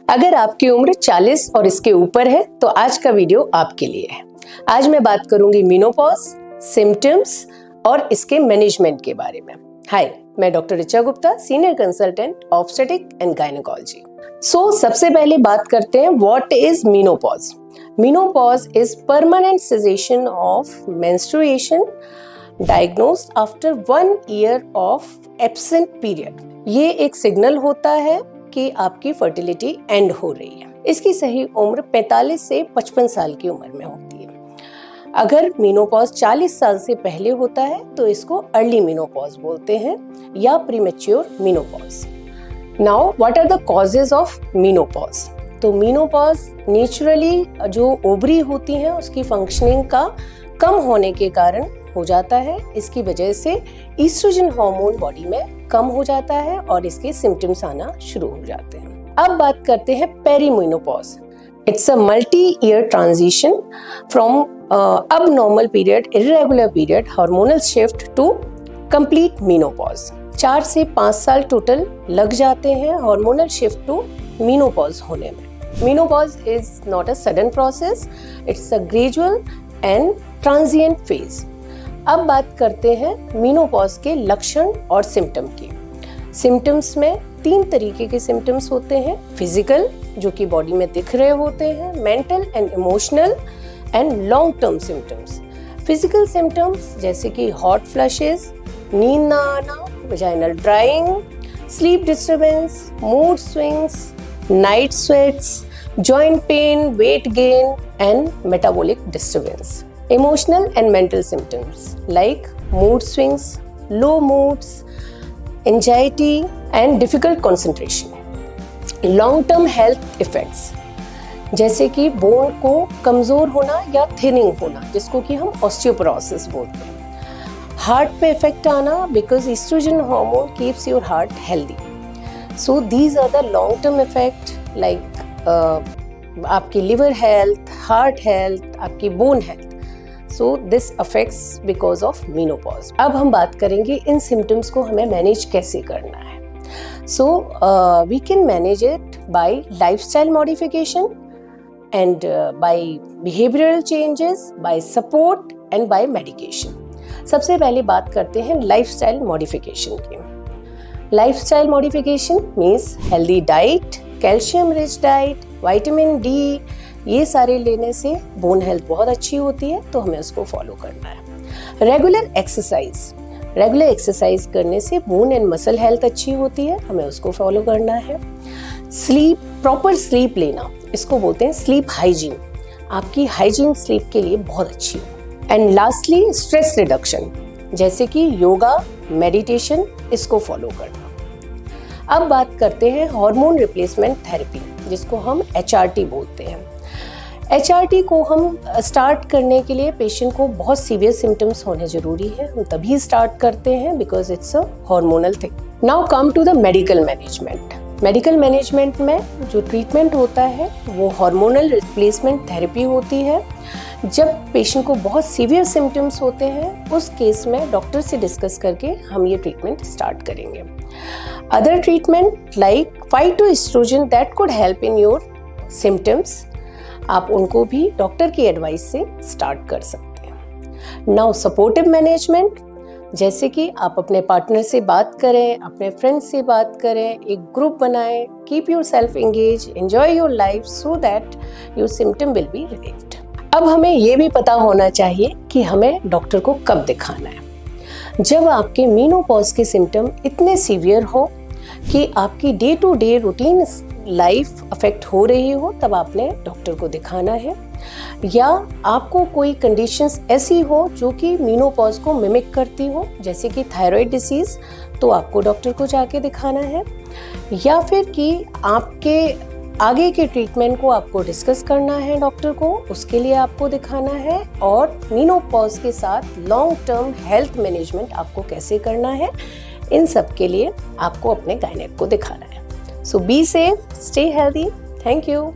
अगर आपकी उम्र 40 और इसके ऊपर है तो आज का वीडियो आपके लिए है। आज मैं बात करूंगी मेनोपॉज, सिम्टम्स और इसके मैनेजमेंट के बारे में। हाय, मैं doctor Richa Gupta, senior consultant obstetric and gynaecology. सबसे पहले बात करते हैं what is menopause. Menopause is permanent cessation of menstruation diagnosed after 1 year of absent period. ये एक सिग्नल होता है कि आपकी फर्टिलिटी एंड हो रही है। इसकी सही उम्र 45 से 55 साल की उम्र में होती है। अगर मेनोपॉज 40 साल से पहले होता है तो इसको अर्ली मेनोपॉज बोलते हैं या premature menopause. Now what are the causes of menopause? तो मेनोपॉज नेचुरली जो ओवरी होती हैं उसकी फंक्शनिंग का कम होने के कारण हो जाता है। इसकी वजह से ईस्ट्रोजन हार्मोन बॉडी में कम हो जाता है और इसके सिम्टम्स आना शुरू हो जाते हैं। अब बात करते हैं perimenopause. It's a multi-year transition from abnormal period, irregular period, hormonal shift to complete menopause। 4 से 5 साल टोटल लग जाते हैं हार्मोनल शिफ्ट टू मेनोपॉज होने में। Menopause is not a sudden process, it's a gradual and transient phase. अब बात करते हैं मेनोपॉज के लक्षण और सिम्टम की। सिम्टम्स में 3 तरीके के सिम्टम्स होते हैं। फिजिकल, जो कि बॉडी में दिख रहे होते हैं, mental and emotional and long term symptoms. Physical symptoms जैसे कि हॉट फ्लशेस, नींद ना आना, vaginal drawing, sleep disturbance, mood swings, night sweats, joint pain, weight gain and metabolic disturbance. Emotional and mental symptoms like mood swings, low moods, anxiety and difficult concentration. Long-term health effects जैसे कि bone को कमज़ोर होना या thinning होना, जिसको कि हम ऑस्टियोपोरोसिस बोलते हैं। हार्ट पे इफेक्ट आना because estrogen hormone keeps your heart healthy. So these are the long term effect like आपकी लिवर हेल्थ, हार्ट हेल्थ, आपकी bone health. So this affects because of menopause। अब हम बात करेंगे इन symptoms को हमें मैनेज कैसे करना है। So we can manage it by lifestyle modification and by behavioral changes, by support and by medication। सबसे पहले बात करते हैं lifestyle modification की। Lifestyle modification means healthy diet, calcium rich diet, vitamin D, ये सारे लेने से बोन हेल्थ बहुत अच्छी होती है, तो हमें उसको फॉलो करना है। रेगुलर एक्सरसाइज करने से बोन एंड मसल हेल्थ अच्छी होती है, हमें उसको फॉलो करना है। स्लीप, प्रॉपर स्लीप लेना, इसको बोलते हैं स्लीप हाइजीन। आपकी हाइजीन स्लीप के लिए बहुत अच्छी है। एंड लास्टली स्ट्रेस रिडक्शन, जैसे कि योगा, मेडिटेशन, इसको फॉलो करना। अब बात करते हैं हार्मोन रिप्लेसमेंट थेरेपी, जिसको हम HRT बोलते हैं। HRT को हम स्टार्ट करने के लिए पेशेंट को बहुत सीवियर सिम्टम्स होने जरूरी है, हम तभी स्टार्ट करते हैं because it's a hormonal thing. Now come to the medical management. Medical management में जो ट्रीटमेंट होता है वो हार्मोनल रिप्लेसमेंट थेरेपी होती है। जब पेशेंट को बहुत सीवियर सिम्टम्स होते हैं उस केस में डॉक्टर से डिस्कस करके हम ये ट्रीटमेंट स्टार्ट करेंगे। Other treatment like phytoestrogen that could help in your symptoms, आप उनको भी डॉक्टर की एडवाइस से स्टार्ट कर सकते हैं। नाउ सपोर्टिव मैनेजमेंट, जैसे कि आप अपने पार्टनर से बात करें, अपने फ्रेंड से बात करें, एक ग्रुप बनाएं, keep your self engage, enjoy your life so that your symptom will be relieved. अब हमें ये भी पता होना चाहिए कि हमें डॉक्टर को कब दिखाना है। जब आपके मेनोपॉज के सिम्टम इतने सीवियर हो कि आपकी day to day routine life affect हो रही हो, तब आपने डॉक्टर को दिखाना है। या आपको कोई कंडीशंस ऐसी हो जो कि मेनोपॉज को मिमिक करती हो, जैसे कि थायराइड डिसीज, तो आपको डॉक्टर को जाके दिखाना है। या फिर कि आपके आगे के ट्रीटमेंट को आपको डिस्कस करना है डॉक्टर को, उसके लिए आपको दिखाना है। और मेनोपॉज के साथ लॉन्ग टर्म हेल्थ मैनेजमेंट आपको कैसे करना है, इन सब के लिए आपको अपने गायनेक को दिखाना है। So be safe, stay healthy. Thank you.